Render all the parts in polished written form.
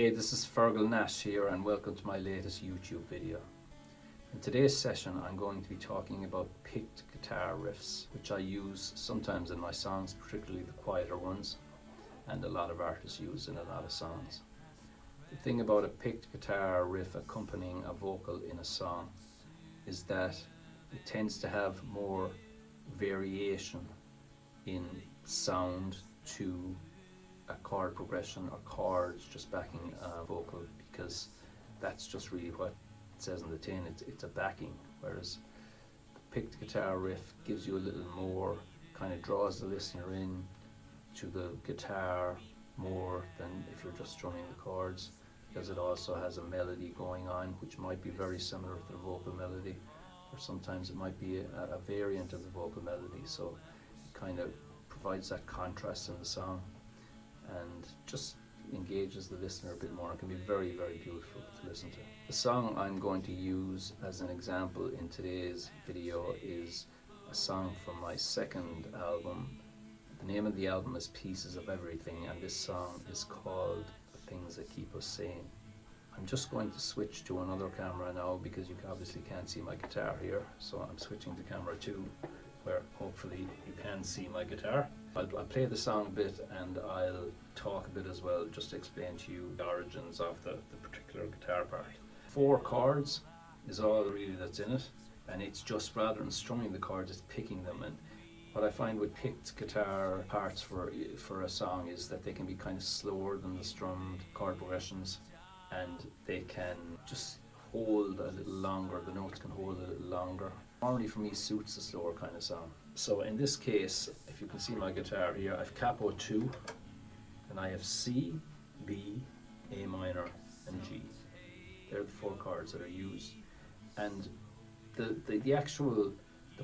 Hey, this is Fergal Nash here and welcome to my latest YouTube video. In today's session I'm going to be talking about picked guitar riffs, which I use sometimes in my songs, particularly the quieter ones, and a lot of artists use in a lot of songs. The thing about a picked guitar riff accompanying a vocal in a song is that it tends to have more variation in sound to a chord progression or chords just backing a vocal, because that's just really what it says on the tin. It's a backing, whereas the picked guitar riff gives you a little more, kind of draws the listener in to the guitar more than if you're just strumming the chords, because it also has a melody going on which might be very similar to the vocal melody, or sometimes it might be a variant of the vocal melody, so it kind of provides that contrast in the song and just engages the listener a bit more. It can be very, very beautiful to listen to. The song I'm going to use as an example in today's video is a song from my second album. The name of the album is Pieces of Everything, and this song is called The Things That Keep Us Sane. I'm just going to switch to another camera now because you obviously can't see my guitar here, so I'm switching to camera 2 where hopefully you can see my guitar. I'll play the song a bit and I'll talk a bit as well, just to explain to you the origins of the particular guitar part. 4 chords is all really that's in it, and it's just, rather than strumming the chords, it's picking them. And what I find with picked guitar parts for a song is that they can be kind of slower than the strummed chord progressions, and they can just hold a little longer, the notes can hold a little longer. Normally for me suits a slower kind of song. So in this case, if you can see my guitar here, I've capo 2, and I have C, B, A minor and G. They're the 4 chords that are used. And the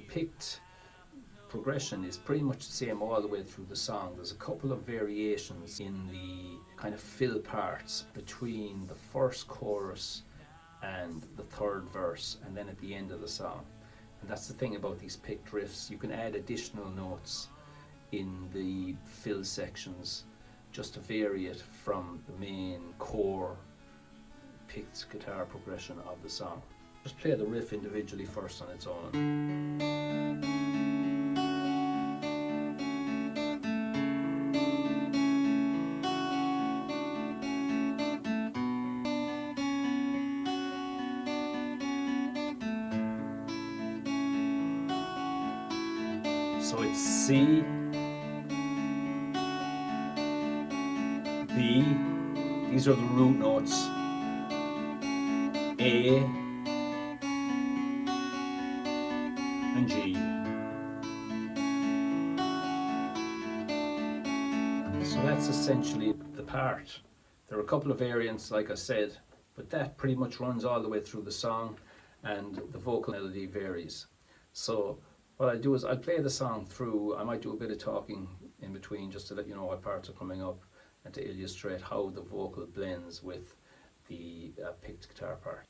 picked progression is pretty much the same all the way through the song. There's a couple of variations in the kind of fill parts between the first chorus and the third verse, and then at the end of the song. And that's the thing about these picked riffs. You can add additional notes in the fill sections just to vary it from the main core picked guitar progression of the song. Just play the riff individually first on its own. So it's C, B, these are the root notes, A and G. So that's essentially the part. There are a couple of variants, like I said, but that pretty much runs all the way through the song, and the vocal melody varies. So what I do is I play the song through. I might do a bit of talking in between just to let you know what parts are coming up and to illustrate how the vocal blends with the picked guitar part.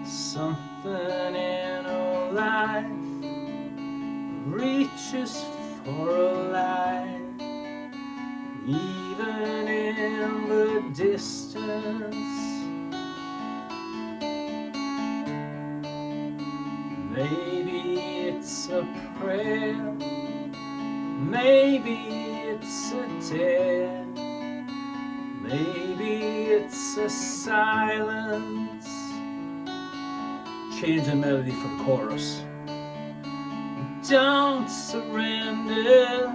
Something in our life reaches for a light, even in the distance. Maybe it's a prayer, maybe it's a tear, maybe it's a silence. Change the melody for the chorus. Don't surrender,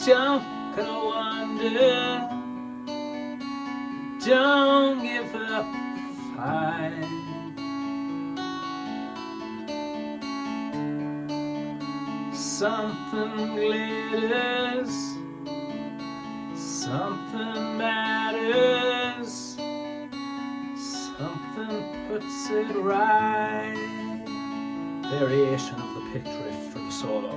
don't go under, don't give up the fight. Something glitters, something matters, something puts it right. Variation of the picked riff for the solo.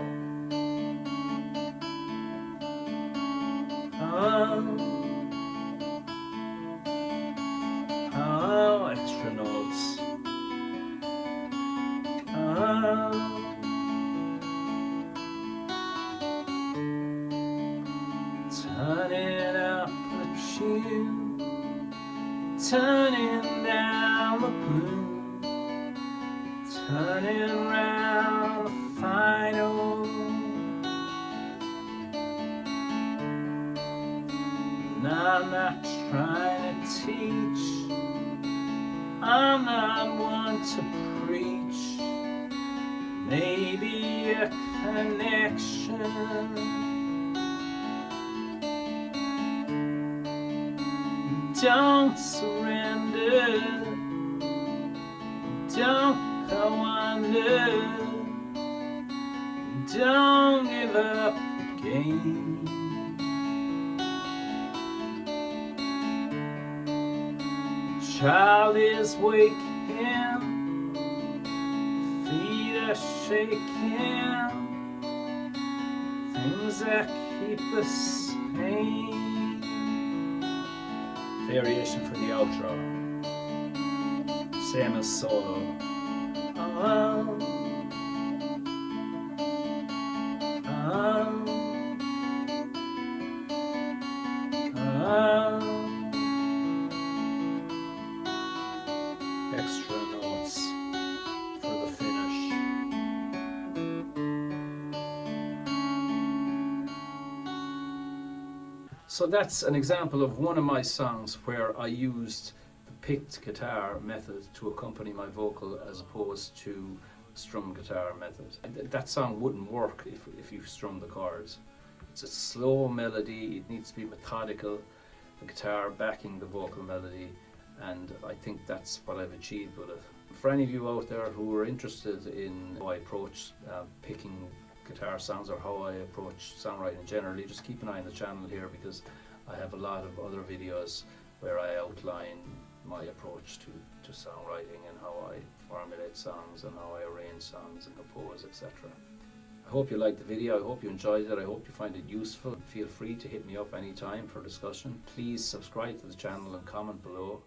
Oh, extra notes. Turning up the tune, turning down the gloom, turning round the final. And I'm not trying to teach, I'm not one to preach, maybe a connection. Don't surrender, don't go under, don't give up the game. Child is waking, feet are shaking, things that keep us sane. Variation for the outro, same as solo. Extra notes for the finish. So that's an example of one of my songs where I used the picked guitar method to accompany my vocal as opposed to strum guitar method. That song wouldn't work if you strum the chords. It's a slow melody, it needs to be methodical, the guitar backing the vocal melody, and I think that's what I've achieved with it. For any of you out there who are interested in how I approach picking guitar songs or how I approach songwriting generally, just keep an eye on the channel here, because I have a lot of other videos where I outline my approach to songwriting and how I formulate songs and how I arrange songs and compose, etc. I hope you liked the video, I hope you enjoyed it, I hope you find it useful. Feel free to hit me up anytime for discussion. Please subscribe to the channel and comment below.